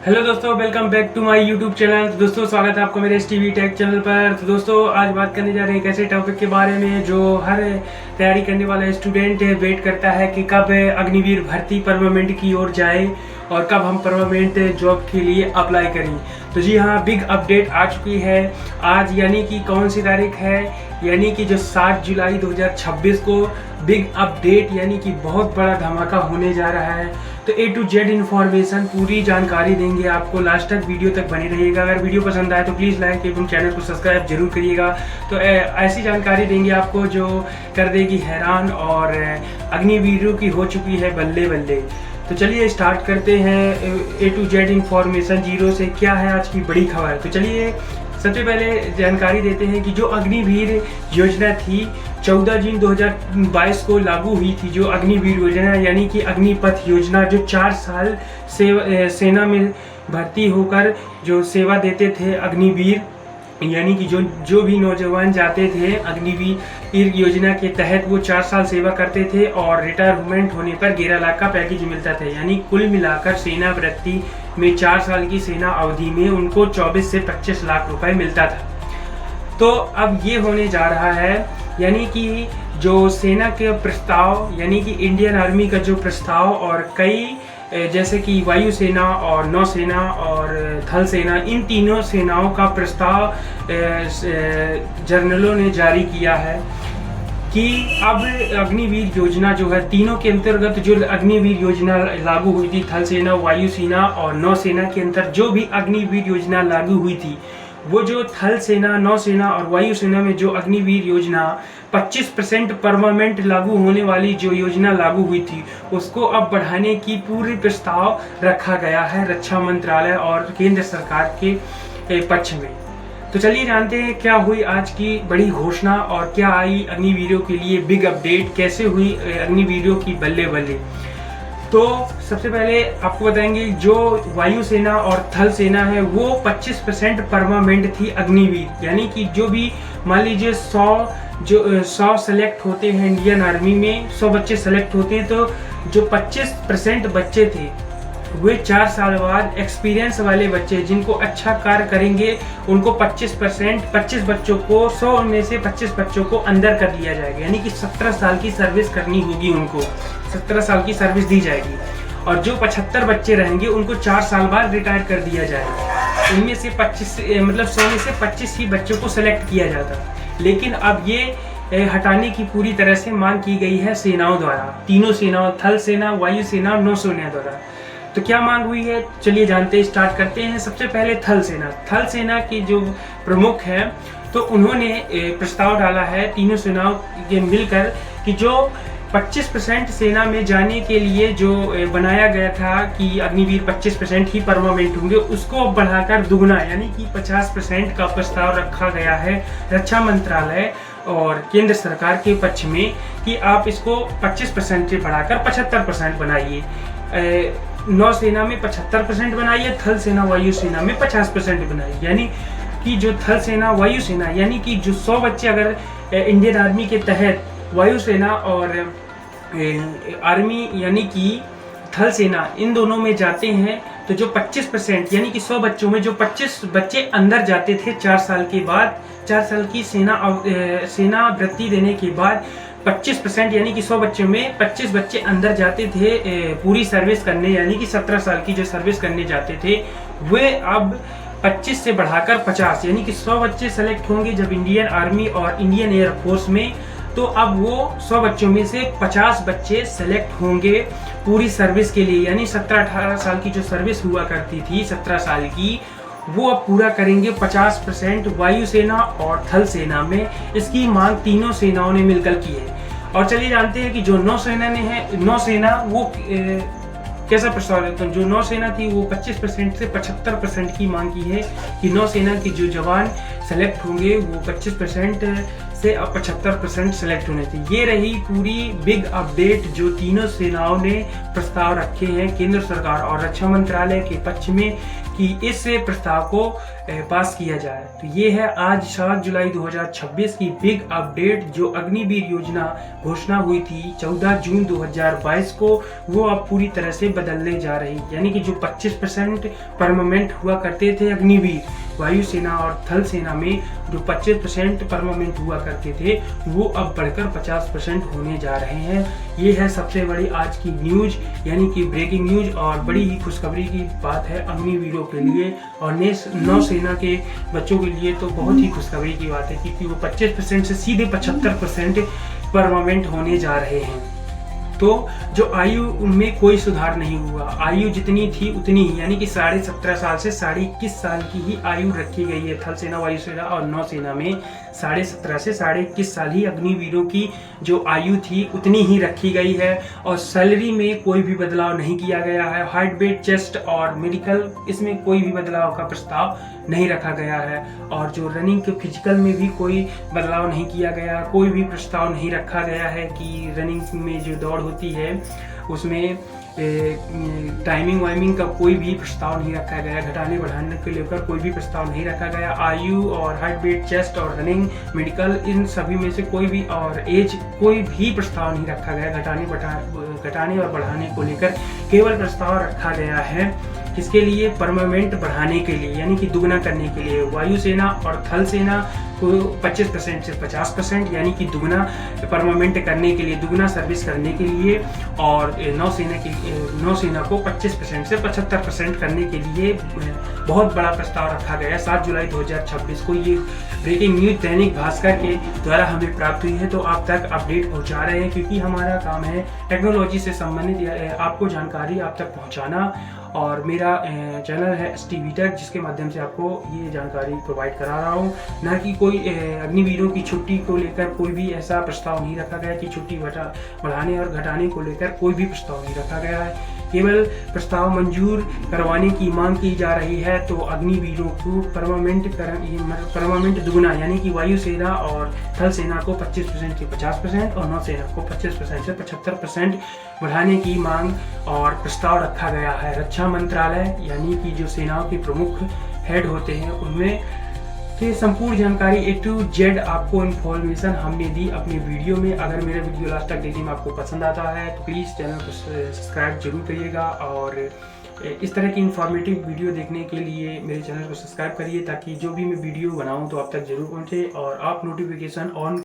Hello दोस्तों, welcome back to my YouTube channel. तो दोस्तों स्वागत है आपको मेरे STV टेक चैनल पर। तो दोस्तों आज बात करने जा रहे हैं एक ऐसे टॉपिक के बारे में जो हर तैयारी करने वाला स्टूडेंट वेट करता है कि कब अग्निवीर भर्ती परमानेंट की ओर जाए और कब हम परमानेंट जॉब के लिए अप्लाई करें। तो जी हाँ, बिग अपडेट आ चुकी है आज, यानी कि कौन सी तारीख है, यानी कि जो 7 जुलाई 2026 को बिग अपडेट यानी कि बहुत बड़ा धमाका होने जा रहा है। तो A to Z इन्फॉर्मेशन पूरी जानकारी देंगे आपको, लास्ट तक वीडियो तक बने रहिएगा। अगर वीडियो पसंद आए तो प्लीज़ लाइक एवं चैनल को सब्सक्राइब जरूर करिएगा। तो ऐसी जानकारी देंगे आपको जो कर देगी हैरान, और अग्निवीरों की हो चुकी है बल्ले बल्ले। तो चलिए स्टार्ट करते हैं A to Z information zero से। क्या है आज की बड़ी खबर? तो चलिए सबसे पहले जानकारी देते हैं कि जो अग्निवीर योजना थी 14 जून 2022 को लागू हुई थी। जो अग्निवीर योजना यानी कि अग्निपथ योजना, जो 4 साल सेना में भर्ती होकर जो सेवा देते थे अग्निवीर, यानी कि जो भी नौजवान जाते थे अग्निवीर योजना के तहत वो 4 साल सेवा करते थे और रिटायरमेंट होने पर 11 लाख का पैकेज मिलता था। यानी कुल मिलाकर सेना वृत्ति में 4 साल की सेना अवधि में उनको 24 से 25 लाख रुपए मिलता था। तो अब ये होने जा रहा है, यानी कि जो सेना के प्रस्ताव, यानी कि इंडियन आर्मी का जो प्रस्ताव, और कई जैसे कि वायुसेना और नौसेना और थल सेना, इन तीनों सेनाओं का प्रस्ताव जनरलों ने जारी किया है कि अब अग्निवीर योजना जो है, तीनों के अंतर्गत जो अग्निवीर योजना लागू हुई थी, थल सेना, वायुसेना और नौसेना के अंतर जो भी अग्निवीर योजना लागू हुई थी, वो जो थल सेना, नौसेना और वायुसेना में जो अग्निवीर योजना 25% परमानेंट लागू होने वाली जो योजना लागू हुई थी, उसको अब बढ़ाने की पूरी प्रस्ताव रखा गया है रक्षा मंत्रालय और केंद्र सरकार के पक्ष में। तो चलिए जानते हैं क्या हुई आज की बड़ी घोषणा और क्या आई अग्निवीरों के लिए बिग अपडेट, कैसे हुई अग्निवीरों की बल्ले बल्ले। तो सबसे पहले आपको बताएंगे जो वायुसेना और थल सेना है वो 25% परमानेंट थी अग्निवीर, यानी कि जो भी मान लीजिए 100 सेलेक्ट होते हैं इंडियन आर्मी में, 100 बच्चे सेलेक्ट होते हैं, तो जो 25% बच्चे थे वे 4 साल बाद एक्सपीरियंस वाले बच्चे जिनको अच्छा कार्य करेंगे उनको 25 बच्चों को, 100 में से 25 बच्चों को अंदर कर लिया जाएगा। यानी कि 17 साल की सर्विस करनी होगी, उनको 17 साल की सर्विस दी जाएगी, और जो 75 बच्चे रहेंगे उनको 4 साल बाद रिटायर कर दिया जाएगा। इनमें से 100 में से 25 ही बच्चों को सेलेक्ट किया जाता। लेकिन अब ये हटाने की पूरी तरह से मांग की गई है सेनाओं द्वारा, तीनों सेनाओं, थल सेना, वायुसेना, नौसेना द्वारा। तो क्या मांग हुई है, चलिए जानते हैं, स्टार्ट करते हैं। सबसे पहले थल सेना। थल सेना की जो प्रमुख है, तो उन्होंने प्रस्ताव डाला है तीनों सेनाओं के मिलकर कि जो 25% सेना में जाने के लिए जो बनाया गया था कि अग्निवीर 25% ही परमानेंट होंगे, उसको बढ़ाकर दुगना यानी कि 50% का प्रस्ताव रखा गया है रक्षा मंत्रालय और केंद्र सरकार के पक्ष में कि आप इसको 25% से बढ़ाकर 75% बनाइए। नौसेना में 75% बनाइए, थल सेना, वायुसेना में 50% बनाइए। यानी कि जो थल सेना, वायुसेना, यानी कि जो 100 बच्चे अगर इंडियन आर्मी के तहत वायुसेना और आर्मी यानी कि थल सेना इन दोनों में जाते हैं, तो जो 25% यानी कि 100 बच्चों में जो 25 बच्चे अंदर जाते थे 4 साल के बाद, 4 साल की सेना वृत्ति देने के बाद 25% यानी कि 100 बच्चों में 25 बच्चे अंदर जाते थे पूरी सर्विस करने, यानी कि 17 साल की जो सर्विस करने जाते थे, वे अब 25 से बढ़ाकर 50 यानी कि 100 बच्चे सेलेक्ट होंगे जब इंडियन आर्मी और इंडियन एयरफोर्स में, तो अब वो 100 बच्चों में से 50 बच्चे सेलेक्ट होंगे पूरी सर्विस के लिए। यानी 17-18 साल की जो सर्विस हुआ करती थी 17 साल की, वो अब पूरा करेंगे 50% वायुसेना और थल सेना में। इसकी मांग तीनों सेनाओं ने मिलकर की है। और चलिए जानते हैं कि जो नौसेना ने है, नौसेना वो कैसा प्रस्ताव देता है। जो नौसेना थी वो 25% से 75% की मांग की है कि नौसेना के जो जवान सेलेक्ट होंगे वो 25% से अब 75% सेलेक्ट होने थे। ये रही पूरी बिग अपडेट जो तीनों सेनाओं ने प्रस्ताव रखे हैं केंद्र सरकार और रक्षा मंत्रालय के पक्ष में कि इस प्रस्ताव को पास किया जाए। तो ये है आज 7 जुलाई 2026 की बिग अपडेट जो अग्निवीर योजना घोषणा हुई थी 14 जून 2022 को, वो अब पूरी तरह से बदलने जा रही। यानी कि जो 25% परमानेंट हुआ करते थे अग्निवीर वायुसेना और थल सेना में, जो 25% परमानेंट हुआ करते थे वो अब बढ़कर 50% होने जा रहे हैं। ये है सबसे बड़ी आज की न्यूज, यानी कि ब्रेकिंग न्यूज, और बड़ी ही खुशखबरी की बात है अग्निवीरों के लिए और नौसेना के बच्चों के लिए तो बहुत ही खुशखबरी की बात है, क्योंकि वो 25% से सीधे 75% परमानेंट होने जा रहे हैं। तो जो आयु में कोई सुधार नहीं हुआ, आयु जितनी थी उतनी ही, यानी कि 17.5 साल से 21.5 साल की ही आयु रखी गई है। थल सेना, वायुसेना और नौसेना में 17.5 से 21.5 साल ही अग्निवीरों की जो आयु थी उतनी ही रखी गई है। और सैलरी में कोई भी बदलाव नहीं किया गया है। हाइट, वेट, चेस्ट और मेडिकल, इसमें कोई भी बदलाव का प्रस्ताव नहीं रखा गया है। और जो रनिंग के फिजिकल में भी कोई बदलाव नहीं किया गया, कोई भी प्रस्ताव नहीं रखा गया है कि रनिंग में जो दौड़ होती है उसमें टाइमिंग वाइमिंग का कोई भी प्रस्ताव नहीं रखा गया। घटाने बढ़ाने को लेकर कोई भी प्रस्ताव नहीं रखा गया। आयु और हाइट, वेट, चेस्ट और रनिंग, मेडिकल, इन सभी में से कोई भी, और एज, कोई भी प्रस्ताव नहीं रखा गया। घटाने और बढ़ाने को लेकर केवल प्रस्ताव रखा गया है किसके लिए? परमानेंट बढ़ाने के लिए, यानी कि दुगना करने के लिए। वायुसेना और थल सेना को 25% से 50%, यानी कि दुगना परमानेंट करने के लिए, दुगना सर्विस करने के लिए, और नौसेना को 25% से 75% करने के लिए बहुत बड़ा प्रस्ताव रखा गया। 7 जुलाई 2026 को ये ब्रेकिंग न्यूज दैनिक भास्कर के द्वारा हमें प्राप्त हुई है, तो आप तक अपडेट पहुंचा रहे हैं, क्योंकि हमारा काम है टेक्नोलॉजी से संबंधित आपको जानकारी आप तक पहुंचाना। और मेरा चैनल है STV Tech, जिसके माध्यम से आपको ये जानकारी प्रोवाइड करा रहा हूँ। न कि कोई अग्निवीरों की छुट्टी को लेकर कोई भी ऐसा प्रस्ताव नहीं रखा गया कि छुट्टी बढ़ाने और घटाने को लेकर कोई भी प्रस्ताव नहीं रखा गया है। केवल प्रस्ताव मंजूर करवाने की मांग की जा रही है। तो अग्निवीरों को परमानेंट दुगना, यानी कि वायुसेना और थल सेना को 25% से 50% और नौसेना को 25% से 75% बढ़ाने की मांग और प्रस्ताव रखा गया है। रक्षा मंत्रालय, यानी कि जो सेनाओं के प्रमुख हेड होते हैं, उनमें ये संपूर्ण जानकारी A to Z आपको इन्फॉर्मेशन हमने दी अपने वीडियो में। अगर मेरा वीडियो लास्ट तक देखने में आपको पसंद आता है तो प्लीज़ चैनल को सब्सक्राइब जरूर करिएगा, और इस तरह की इन्फॉर्मेटिव वीडियो देखने के लिए मेरे चैनल को सब्सक्राइब करिए, ताकि जो भी मैं वीडियो बनाऊं तो आप तक जरूर पहुंचे और आप नोटिफिकेशन ऑन